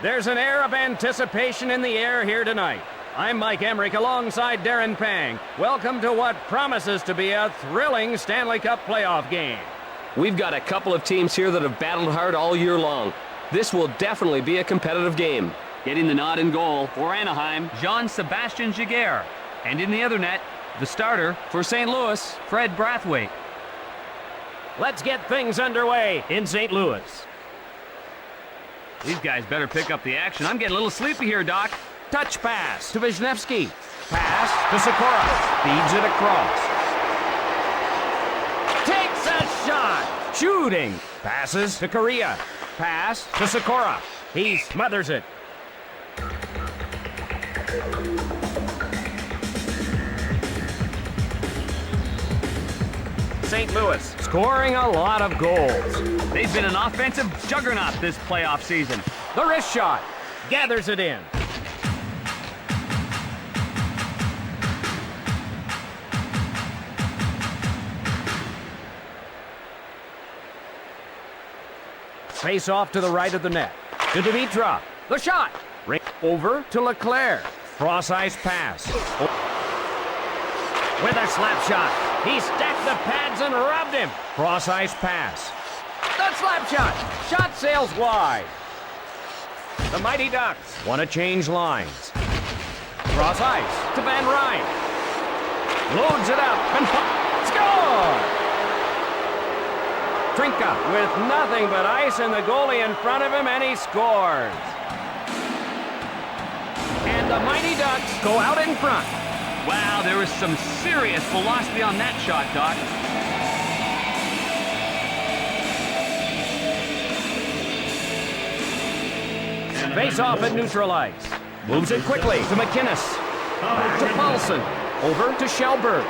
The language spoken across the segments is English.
There's an air of anticipation in the air here tonight. I'm Mike Emmerich alongside Darren Pang. Welcome to what promises to be a thrilling Stanley Cup playoff game. We've got a couple of teams here that have battled hard all year long. This will definitely be a competitive game. Getting the nod in goal for Anaheim, Jean-Sebastien Giguère. And in the other net, the starter for St. Louis, Fred Brathwaite. Let's get things underway in St. Louis. These guys better pick up the action. I'm getting a little sleepy here, Doc. Touch pass to Wisniewski. Pass to Sikora. Feeds it across. Takes a shot. Shooting. Passes to Korea. Pass to Sikora. He smothers it. St. Louis scoring a lot of goals. They've been an offensive juggernaut this playoff season. The wrist shot. Gathers it in. Face off to the right of the net. To Dimitra. The shot. Ring over to Leclerc. Cross ice pass. With a slap shot. He stacked the pads and rubbed him. Cross ice pass. The slap shot. Shot sails wide. The Mighty Ducks want to change lines. Cross ice to Van Ryn. Loads it up and score! Trinka with nothing but ice and the goalie in front of him, and he scores. And the Mighty Ducks go out in front. Wow, there was some serious velocity on that shot, Doc. Face off at neutral ice. Moves it quickly to McInnes. Back to Paulson. Over to Shelberg.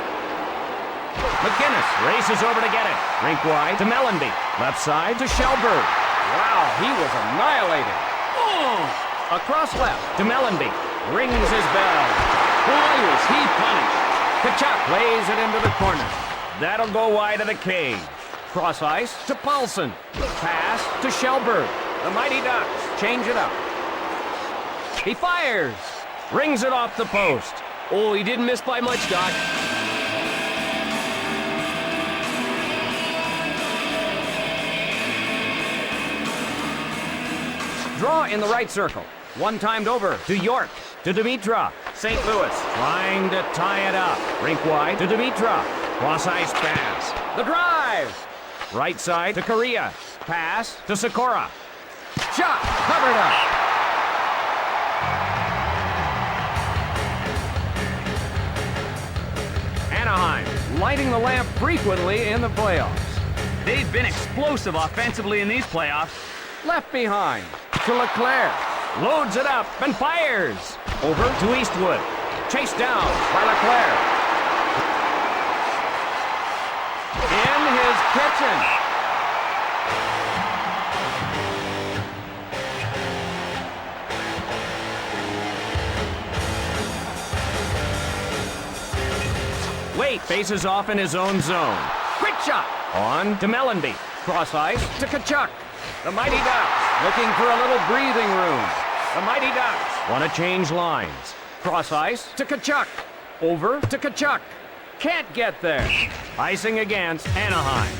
McInnes races over to get it. Rink wide to Mellanby. Left side to Shelberg. Wow, he was annihilated. Oh! Across left to Mellanby. Rings his bell. Boy, was he punished. Kachuk plays it into the corner. That'll go wide of the cage. Cross ice to Paulson. Pass to Shelberg. The Mighty Ducks change it up. He fires. Rings it off the post. Oh, he didn't miss by much, Doc. Draw in the right circle. One timed over to York. To Dimitra. St. Louis trying to tie it up. Rink wide to Dimitra. Cross ice pass. The drive. Right side to Korea. Pass to Sikora. Shot covered up. Anaheim lighting the lamp frequently in the playoffs. They've been explosive offensively in these playoffs. Left behind to Leclerc. Loads it up and fires. Over to Eastwood. Chased down by Leclerc. In his kitchen. Wade faces off in his own zone. Quick shot. On to Mellanby. Cross ice to Kachuk. The Mighty Ducks looking for a little breathing room. The Mighty Ducks want to change lines. Cross ice to Kachuk. Over to Kachuk. Can't get there. Icing against Anaheim.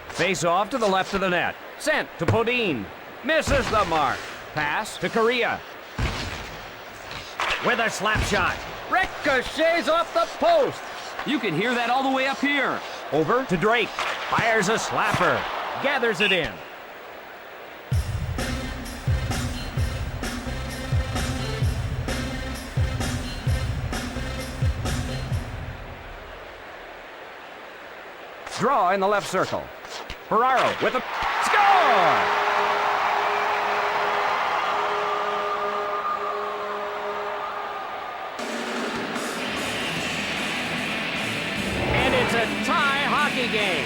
Face off to the left of the net. Sent to Podine. Misses the mark. Pass to Korea. With a slap shot. Ricochets off the post. You can hear that all the way up here. Over to Drake. Fires a slapper. Gathers it in. Draw in the left circle. Ferraro with a score! It's a tie hockey game.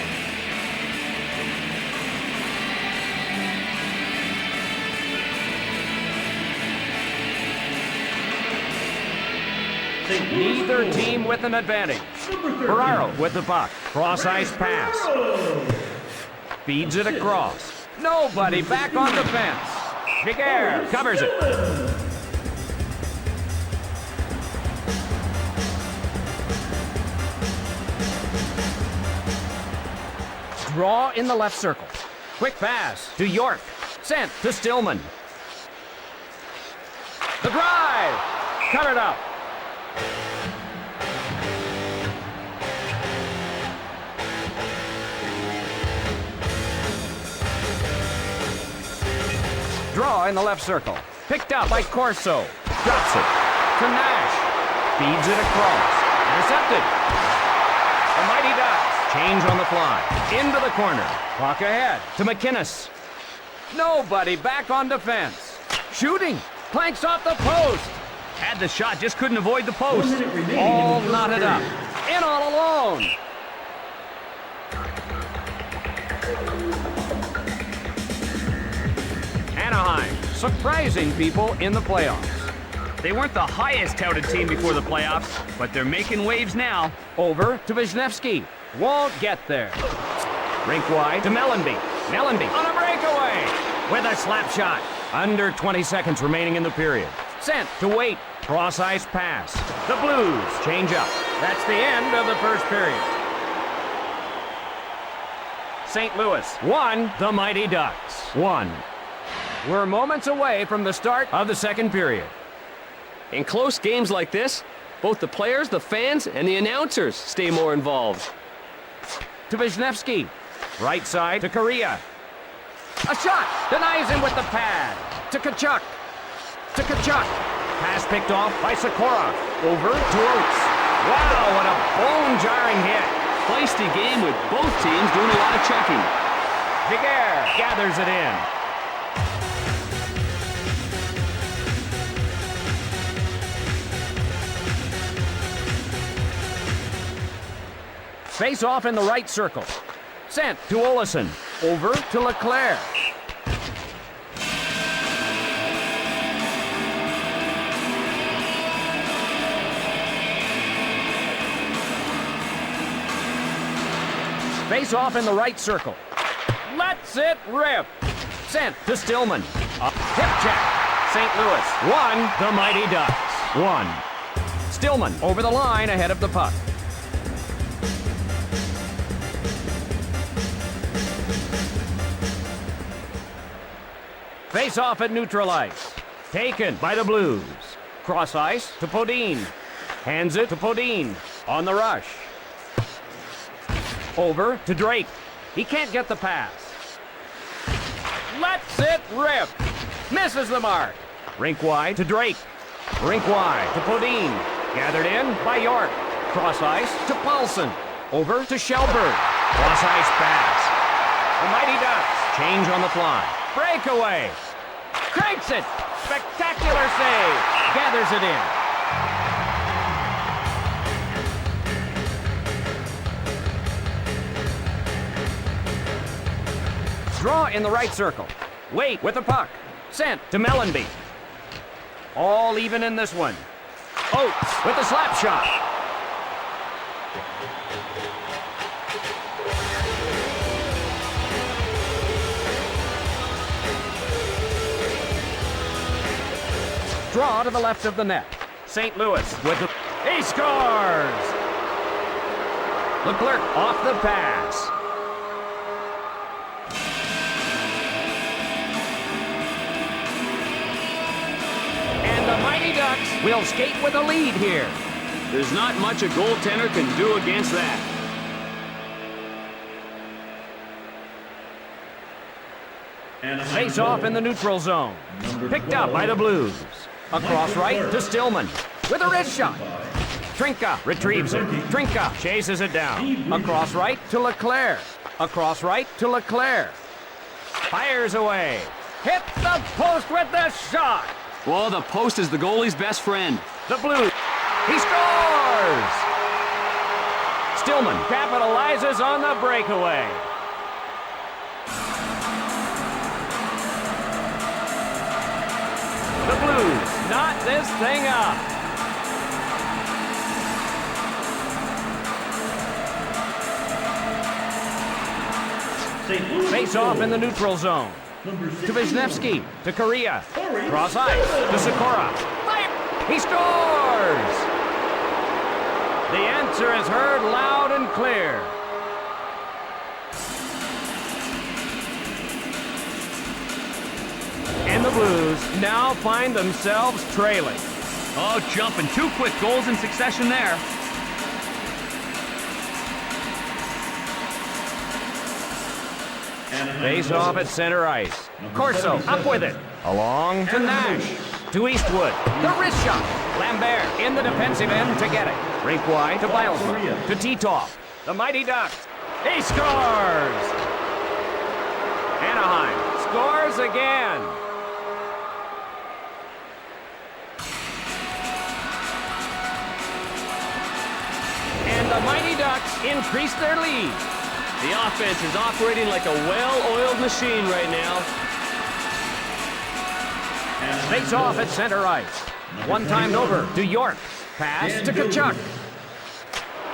Neither team with an advantage. Ferraro with the puck. Cross ice pass. Feeds it across. Nobody back on defense. Giguere covers it. Draw in the left circle. Quick pass to York. Sent to Stillman. The drive. Covered up. Draw in the left circle. Picked up by Corso. Drops it to Nash. Feeds it across. Intercepted. The Mighty Ducks change on the fly. Into the corner. Puck ahead to McInnes. Nobody back on defense. Shooting. Planks off the post. Had the shot, just couldn't avoid the post. All knotted up. In all alone. Anaheim surprising people in the playoffs. They weren't the highest touted team before the playoffs, but they're making waves now. Over to Wisniewski. Won't get there. Rink wide to Mellenby. Mellenby on a breakaway with a slap shot. Under 20 seconds remaining in the period. Sent to Waite. Cross ice pass. The Blues change up. That's the end of the first period. St. Louis 1, the Mighty Ducks 1. We're moments away from the start of the second period. In close games like this, both the players, the fans, and the announcers stay more involved. To Wisniewski. Right side to Correa. A shot! Denies him with the pad. To Tkachuk. To Tkachuk. Pass picked off by Sikora. Over to Oates. Wow, what a bone-jarring hit. Feisty game with both teams doing a lot of checking. Giguere gathers it in. Face off in the right circle. Sent to Olsen. Over to Leclerc. Face off in the right circle. Lets it rip. Sent to Stillman. A hip check. St. Louis 1, the Mighty Ducks 1. Stillman over the line ahead of the puck. Face off at neutral ice. Taken by the Blues. Cross ice to Podine. Hands it to Podine. On the rush. Over to Drake. He can't get the pass. Lets it rip. Misses the mark. Rink wide to Drake. Rink wide to Podine. Gathered in by York. Cross ice to Paulson. Over to Shelburne. Cross ice pass. The Mighty Ducks change on the fly. Breakaway. Cranks it. Spectacular save. Gathers it in. Draw in the right circle. Wait with the puck. Sent to Mellenby. All even in this one. Oates with the slap shot. Draw to the left of the net. St. Louis with the... He scores! Leclerc off the pass. And the Mighty Ducks will skate with a lead here. There's not much a goaltender can do against that. Face off in the neutral zone. Picked up by the Blues. Across right to Stillman. With a wrist shot. Trinka retrieves it. Trinka chases it down. Across right to Leclerc. Across right to Leclerc. Fires away. Hit the post with the shot. Well, the post is the goalie's best friend. The Blues. He scores! Stillman capitalizes on the breakaway. The Blues knot this thing up. Face off in the neutral zone. To Wisniewski, to Korea. Cross ice, to Sikora. Fire! He scores! The answer is heard loud and clear. And the Blues now find themselves trailing. Oh, jumping. 2 quick goals in succession there. Face off at center ice. Corso up with it. Along to Nash. To Eastwood. The wrist shot. Lambert in the defensive end to get it. Rink wide to Bilesma. To Titov. The Mighty Ducks. He scores! Anaheim scores again. And the Mighty Ducks increase their lead. The offense is operating like a well-oiled machine right now. Face off at center ice. One timed over to York. Pass to Kachuk.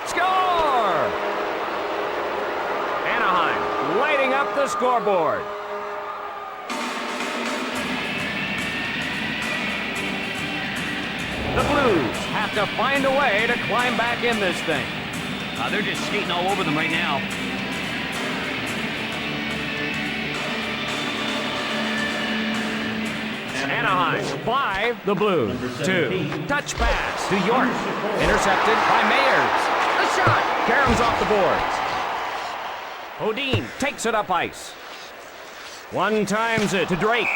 Score! Anaheim lighting up the scoreboard. The Blues have to find a way to climb back in this thing. They're just skating all over them right now. Anaheim 5, the Blues 2. Touch pass to York. Intercepted by Mayers. The shot caroms off the boards. Odin takes it up ice. One times it to Drake.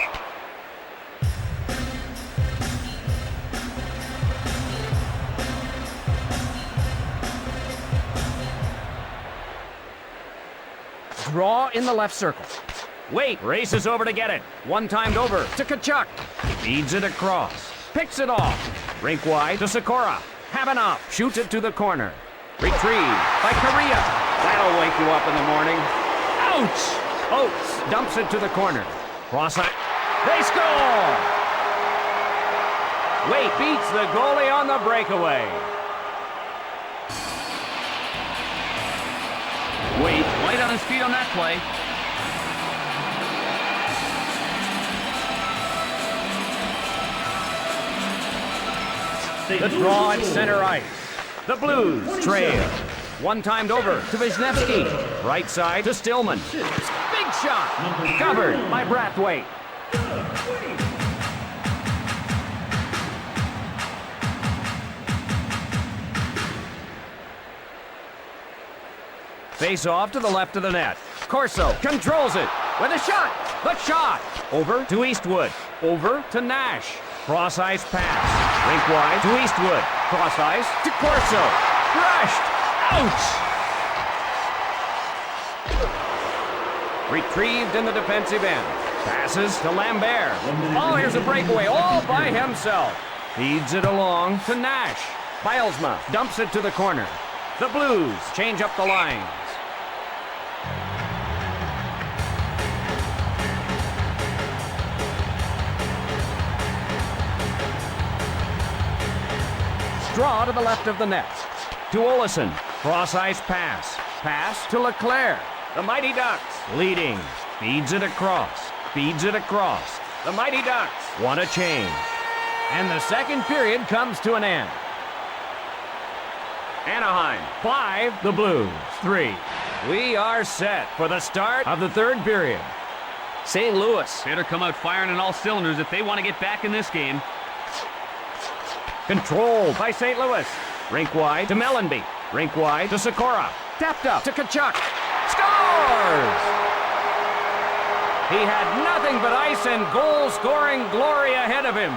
Draw in the left circle. Wait, races over to get it. One timed over to Kachuk. Feeds it across. Picks it off. Rink wide to Sikora. Have enough. Shoots it to the corner. Retrieved by Korea. That'll wake you up in the morning. Ouch! Oates dumps it to the corner. Cross ice. They score! Wait beats the goalie on the breakaway. Wade light on his feet on that play. The draw at center ice. The Blues trail. One timed over to Wisniewski. Right side to Stillman. Big shot. Covered by Brathwaite. Face off to the left of the net. Corso controls it with a shot. The shot. Over to Eastwood. Over to Nash. Cross ice pass. Rink wide to Eastwood. Cross ice to Corso. Crushed. Ouch! Retrieved in the defensive end. Passes to Lambert. Oh, here's a breakaway all by himself. Feeds it along to Nash. Bilesma dumps it to the corner. The Blues change up the lines. Draw to the left of the net. To Olesen. Cross ice pass. Pass to Leclerc. The Mighty Ducks leading. Feeds it across. Feeds it across. The Mighty Ducks want a change. And the second period comes to an end. Anaheim 5, the Blues 3. We are set for the start of the third period. St. Louis Better come out firing on all cylinders if they want to get back in this game. Controlled by St. Louis. Rink wide to Mellenby. Rink wide to Sikora. Tapped up to Kachuk. Scores! He had nothing but ice and goal-scoring glory ahead of him.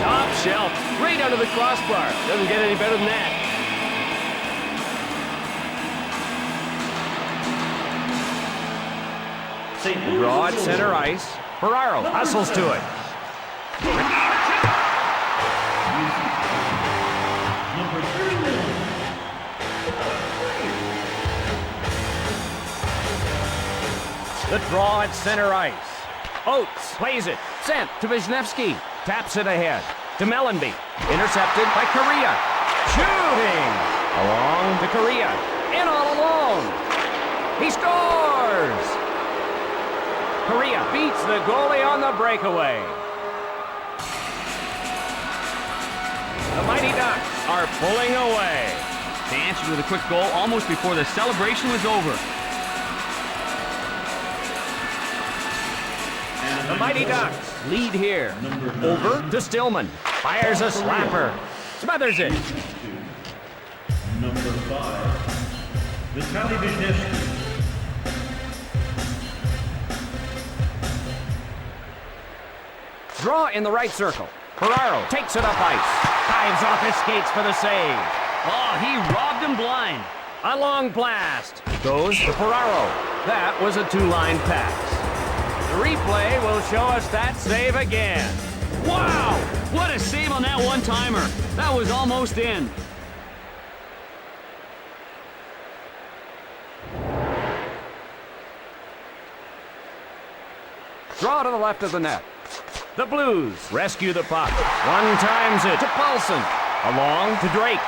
top shelf, right under the crossbar. Doesn't get any better than that. Draw at center ice. Ferraro hustles to it. The draw at center ice. Oates plays it. Sent to Wisniewski. Taps it ahead to Mellenby. Intercepted by Korea. Shooting! Along to Korea. In all alone. He scores! Korea beats the goalie on the breakaway. The Mighty Ducks are pulling away. They answered with a quick goal almost before the celebration was over. The Mighty Ducks lead here. Over to Stillman. Fires a slapper. Smothers it. Number 5, Vitaly Vishnevsky. Draw in the right circle. Ferraro takes it up ice. Dives off his skates for the save. Oh, he robbed him blind. A long blast. Goes to Ferraro. That was a two-line pass. The replay will show us that save again. Wow! What a save on that one-timer. That was almost in. Draw to the left of the net. The Blues rescue the puck. One times it to Paulson. Along to Drake.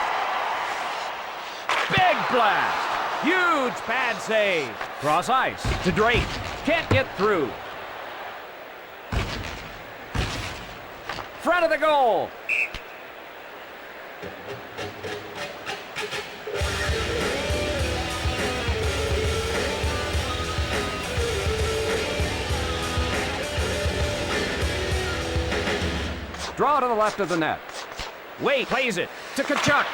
Big blast. Huge pad save. Cross ice to Drake. Can't get through. Front of the goal. Draw to the left of the net. Wait, plays it to Kachuk.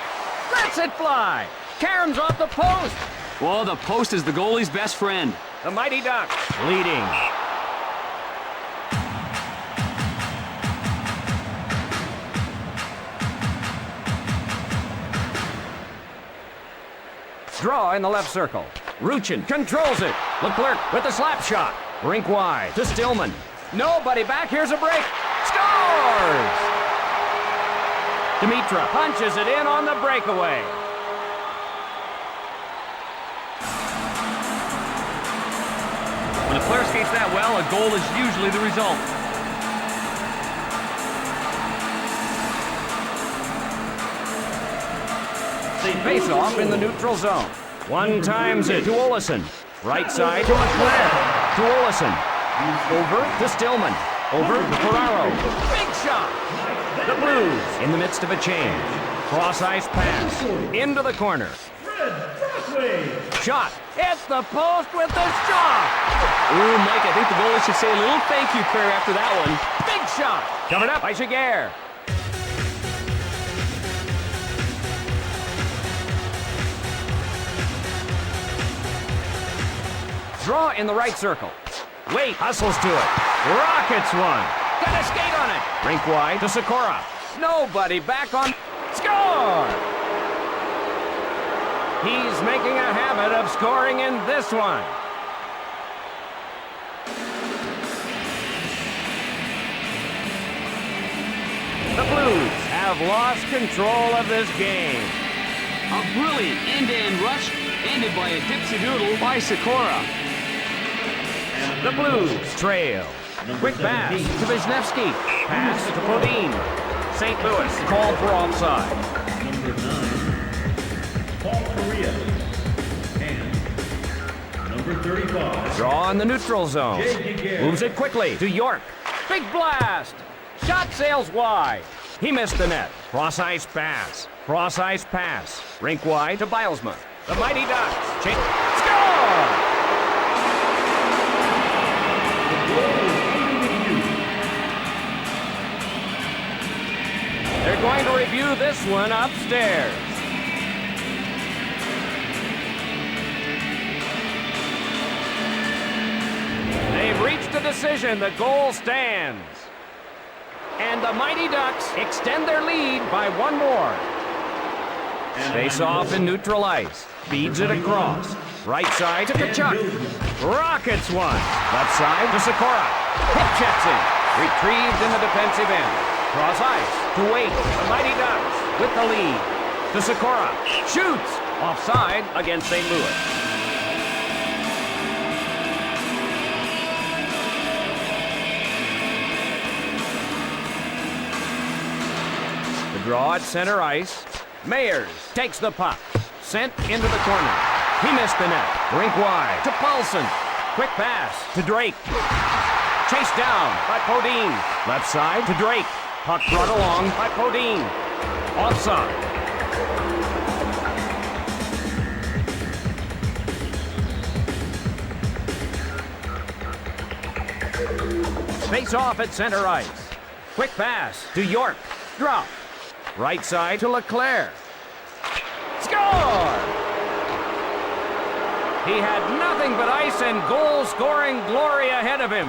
Lets it fly. Caroms off the post. Well, the post is the goalie's best friend. The Mighty Ducks leading. Draw in the left circle. Ruchin controls it. Leclerc with the slap shot. Rink wide to Stillman. Nobody back. Here's a break. Scores! Dimitra punches it in on the breakaway. When a player skates that well, a goal is usually the result. Face off in the neutral zone. One times it to Olesen. Right side to Leclerc. To Olesen. Over to Stillman. Over to Ferraro. Big shot. The Blues in the midst of a change. Cross ice pass. Into the corner. Shot. Hits the post with the shot. Ooh, Mike, I think the goalie should say a little thank you prayer after that one. Big shot. Covered up by Giguère. Draw in the right circle. Wait, hustles to it. Rockets one. Got a skate on it. Rink wide to Sikora. Nobody back on. Score! He's making a habit of scoring in this one. The Blues have lost control of this game. A brilliant end-to-end rush ended by a dipsy-doodle by Sikora. The Blues trail. Quick pass to Vishnevsky. Pass to Bodine. St. Louis called for offside. Number 9, Paul Korea. And number 35, Draw in the neutral zone. Moves it quickly to York. Big blast. Shot sails wide. He missed the net. Cross ice pass. Cross ice pass. Rink wide to Bilesma. The Mighty Ducks. Score! They're going to review this one upstairs. They've reached a decision. The goal stands. And the Mighty Ducks extend their lead by one more. Face off in neutral ice. Feeds it across. Right side to Kachuk. Rockets one. Left side to Sikora. Hip checks in. Retrieved in the defensive end. Cross ice to Wait. The Mighty Ducks with the lead. To Sikora. Shoots. Offside against St. Louis. The draw at center ice. Mayers takes the puck. Sent into the corner. He missed the net. Rink wide to Paulson. Quick pass to Drake. Chased down by Podine. Left side to Drake. Puck brought along by Podine. Offside. Face off at center ice. Quick pass to York. Drop. Right side to Leclerc. Score! He had nothing but ice and goal-scoring glory ahead of him.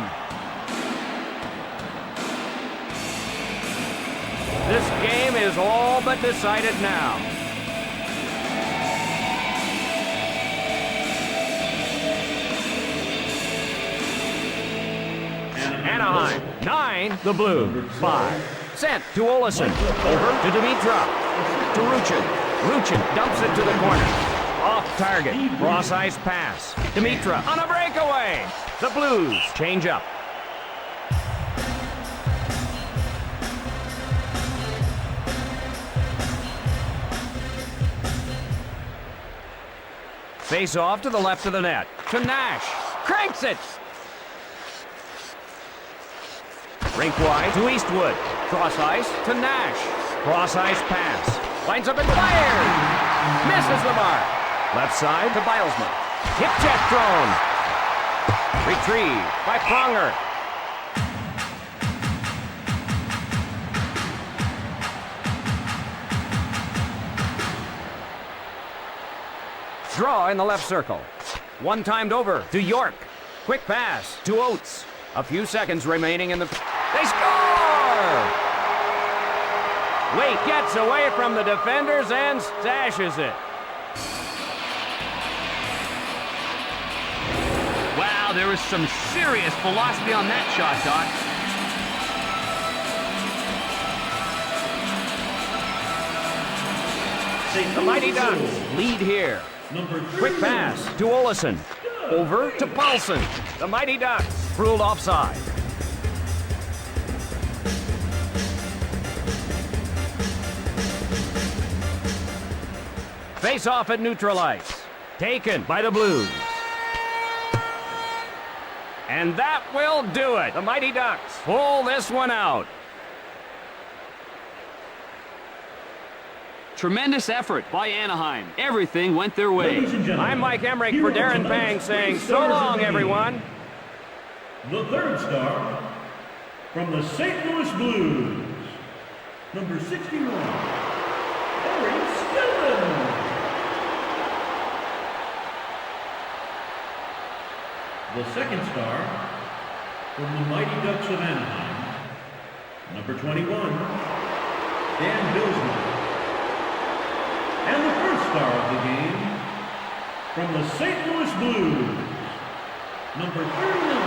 This game is all but decided now. Anaheim, 9, the Blues, 5. Sent to Olesen, over to Dimitrov, to Ruchin. Ruchin dumps it to the corner. Off target, cross-ice pass. Dimitrov on a breakaway. The Blues change up. Face off to the left of the net. To Nash. Cranks it. Rink wide to Eastwood. Cross ice to Nash. Cross ice pass. Lines up and fires. Misses the mark. Left side to Bilesma. Hip check thrown. Retrieved by Pronger. Draw in the left circle. One timed over to York. Quick pass to Oates. A few seconds remaining in the... They score! Wait gets away from the defenders and stashes it. Wow, there was some serious velocity on that shot, Doc. The Mighty Ducks lead here. Quick pass to Olesen. Over to Paulson. The Mighty Ducks ruled offside. Face off at neutral ice. Taken by the Blues. And that will do it. The Mighty Ducks pull this one out. Tremendous effort by Anaheim. Everything went their way. I'm Mike Emmerich for Darren Pang saying so long, everyone. The third star from the St. Louis Blues, number 61, Harry Stillman. The second star from the Mighty Ducks of Anaheim, number 21, Dan Bilsman. And the first star of the game from the St. Louis Blues, number 39,